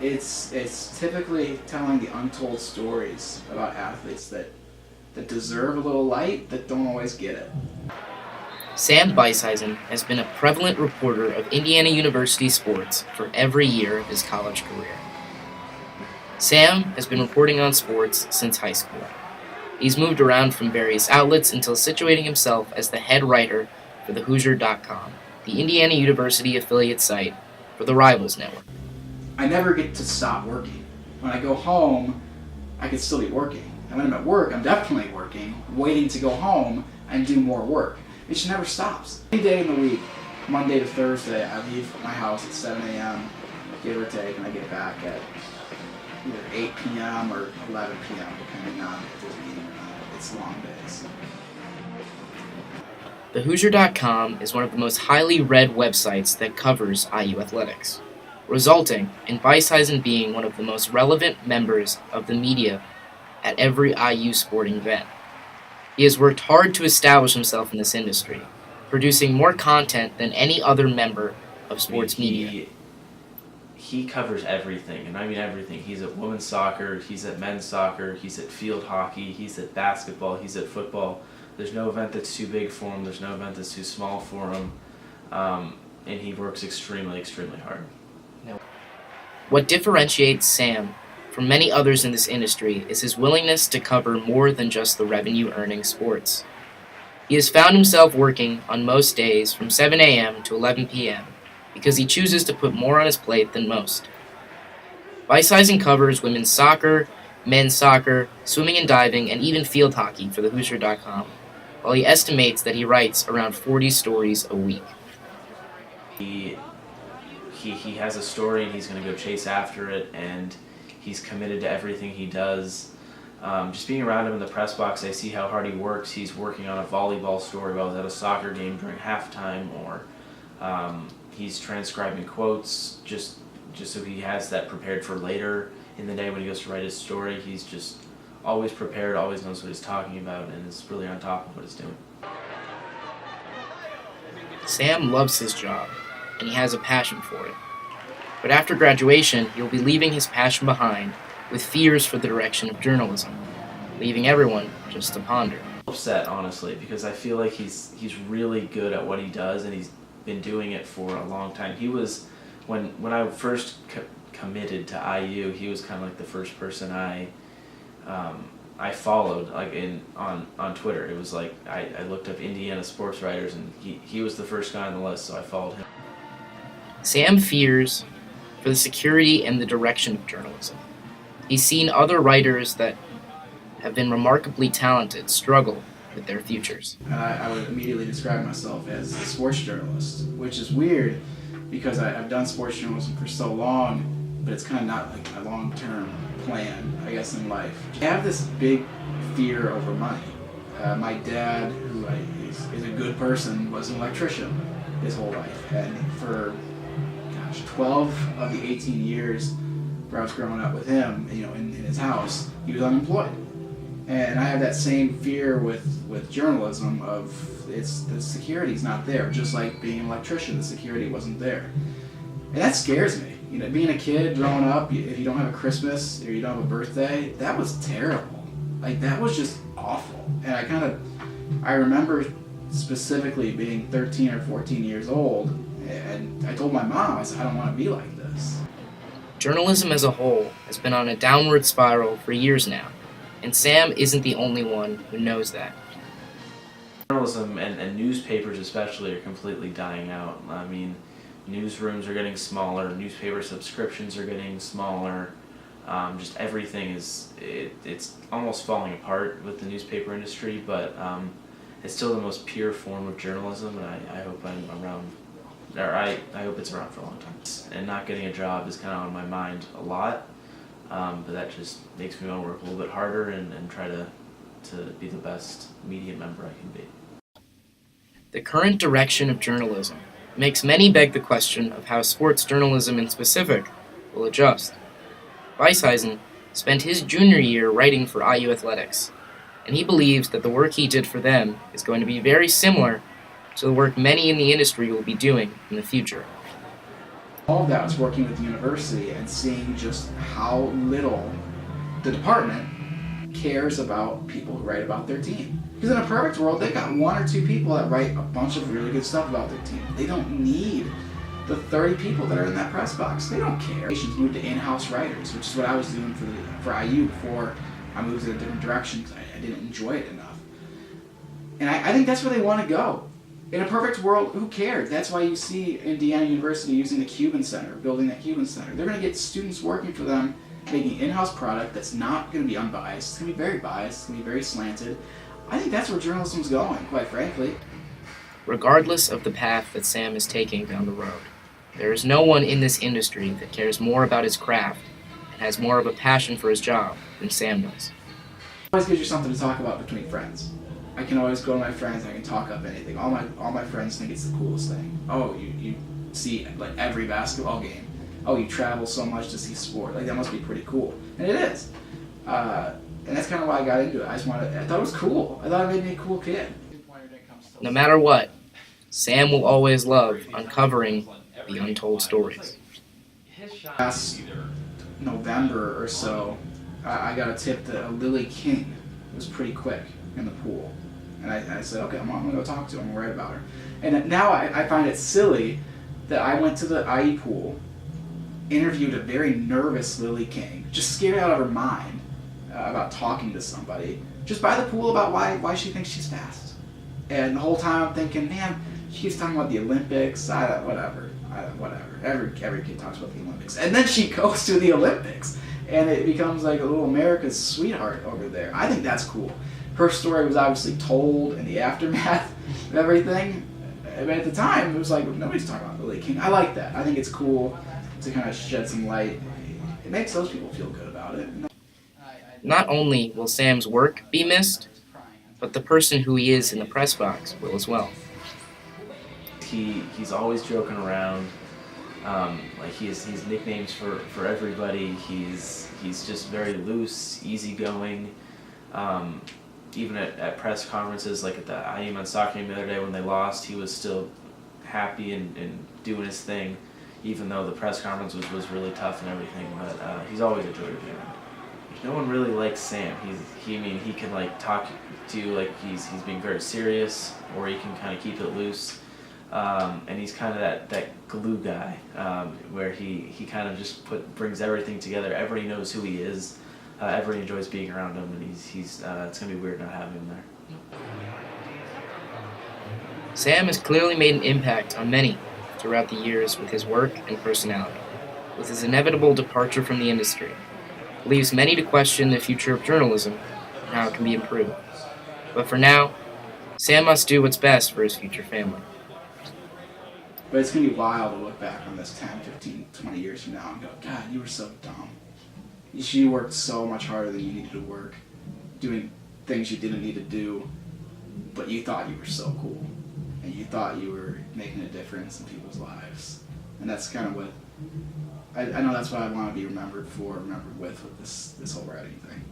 It's typically telling the untold stories about athletes that deserve a little light that don't always get it. Sam Beishuizen has been a prevalent reporter of Indiana University sports for every year of his college career. Sam has been reporting on sports since high school. He's moved around from various outlets until situating himself as the head writer for the Hoosier.com, the Indiana University affiliate site for the Rivals Network. I never get to stop working. When I go home, I could still be working. And when I'm at work, I'm definitely working, waiting to go home and do more work. It just never stops. Any day in the week, Monday to Thursday, I leave my house at 7 a.m., give or take, and I get back at either 8 p.m. or 11 p.m., depending on if there's a meeting or not. It's long days. The Hoosier.com is one of the most highly read websites that covers IU athletics, resulting in Beishuizen being one of the most relevant members of the media at every IU sporting event. He has worked hard to establish himself in this industry, producing more content than any other member of sports media. He covers everything, and I mean everything. He's at women's soccer, he's at men's soccer, he's at field hockey, he's at basketball, he's at football. There's no event that's too big for him, there's no event that's too small for him, and he works extremely, extremely hard. What differentiates Sam from many others in this industry is his willingness to cover more than just the revenue-earning sports. He has found himself working on most days from 7 a.m. to 11 p.m. because he chooses to put more on his plate than most. Beishuizen covers women's soccer, men's soccer, swimming and diving, and even field hockey for the Hoosier.com, while he estimates that he writes around 40 stories a week. He has a story and he's going to go chase after it, and he's committed to everything he does. Just being around him in the press box, I see how hard he works. He's working on a volleyball story while he's at a soccer game during halftime, or he's transcribing quotes just so he has that prepared for later in the day when he goes to write his story. He's just always prepared, always knows what he's talking about, and is really on top of what he's doing. Sam loves his job, and he has a passion for it. But after graduation, he'll be leaving his passion behind with fears for the direction of journalism, leaving everyone just to ponder. Upset, honestly, because I feel like he's really good at what he does, and he's been doing it for a long time. He was, when I first committed to IU, he was kind of like the first person I followed, like on Twitter. It was like I looked up Indiana sports writers, and he was the first guy on the list, so I followed him. Sam fears for the security and the direction of journalism. He's seen other writers that have been remarkably talented struggle with their futures. I would immediately describe myself as a sports journalist, which is weird because I've done sports journalism for so long, but it's kind of not like my long-term plan, I guess, in life. I have this big fear over money. My dad, who is a good person, was an electrician his whole life, and for 12 of the 18 years where I was growing up with him, in his house, he was unemployed. And I have that same fear with journalism of the security's not there. Just like being an electrician, the security wasn't there. And that scares me. Being a kid growing up, if you don't have a Christmas or you don't have a birthday, that was terrible. Like, that was just awful. And I remember specifically being 13 or 14 years old, and I told my mom, I said, I don't want to be like this. Journalism as a whole has been on a downward spiral for years now, and Sam isn't the only one who knows that. Journalism and newspapers especially are completely dying out. I mean, newsrooms are getting smaller, newspaper subscriptions are getting smaller. Just everything it's almost falling apart with the newspaper industry, but it's still the most pure form of journalism, and I hope I'm around. I hope it's around for a long time. And not getting a job is kind of on my mind a lot, but that just makes me want to work a little bit harder and try to be the best media member I can be. The current direction of journalism makes many beg the question of how sports journalism in specific will adjust. Beishuizen spent his junior year writing for IU Athletics, and he believes that the work he did for them is going to be very similar to the work many in the industry will be doing in the future. All of that was working with the university and seeing just how little the department cares about people who write about their team. Because in a perfect world, they've got 1 or 2 people that write a bunch of really good stuff about their team. They don't need the 30 people that are in that press box. They don't care. Nations moved to in-house writers, which is what I was doing for IU before I moved in a different direction because I didn't enjoy it enough. And I think that's where they want to go. In a perfect world, who cares? That's why you see Indiana University using the Cuban Center, building that Cuban Center. They're going to get students working for them, making in-house product that's not going to be unbiased. It's going to be very biased. It's going to be very slanted. I think that's where journalism's going, quite frankly. Regardless of the path that Sam is taking down the road, there is no one in this industry that cares more about his craft and has more of a passion for his job than Sam does. It always gives you something to talk about between friends. I can always go to my friends and I can talk up anything. All my friends think it's the coolest thing. Oh, you see like every basketball game. Oh, you travel so much to see sport. Like that must be pretty cool. And it is. And that's kind of why I got into it. I thought it was cool. I thought it made me a cool kid. No matter what, Sam will always love uncovering the untold stories. Last November or so, I got a tip that Lily King was pretty quick in the pool. And I said, okay, I'm going to go talk to her and write about her. And now I find it silly that I went to the IE pool, interviewed a very nervous Lily King, just scared out of her mind about talking to somebody, just by the pool about why she thinks she's fast. And the whole time I'm thinking, man, she keeps talking about the Olympics, whatever. Every kid talks about the Olympics. And then she goes to the Olympics, and it becomes like a little America's sweetheart over there. I think that's cool. Her story was obviously told in the aftermath of everything. But at the time, it was like, nobody's talking about Lily King. I like that. I think it's cool to kind of shed some light. It makes those people feel good about it. Not only will Sam's work be missed, but the person who he is in the press box will as well. He's always joking around. Like he's nicknames for everybody. He's just very loose, easygoing. Even at press conferences, like at the IU men's soccer game the other day when they lost, he was still happy and doing his thing, even though the press conference was really tough and everything. But he's always a joy to be around. No one really likes Sam. He can like talk to you like he's being very serious, or he can kind of keep it loose. And he's kind of that glue guy, where he kind of just brings everything together. Everybody knows who he is. Everybody enjoys being around him, and it's gonna be weird not having him there. Sam has clearly made an impact on many throughout the years with his work and personality. With his inevitable departure from the industry, it leaves many to question the future of journalism and how it can be improved. But for now, Sam must do what's best for his future family. But it's going to be wild to look back on this 10, 15, 20 years from now and go, God, you were so dumb. You worked so much harder than you needed to work, doing things you didn't need to do, but you thought you were so cool. And you thought you were making a difference in people's lives. And that's kind of what, I know that's what I want to be remembered with this whole writing thing.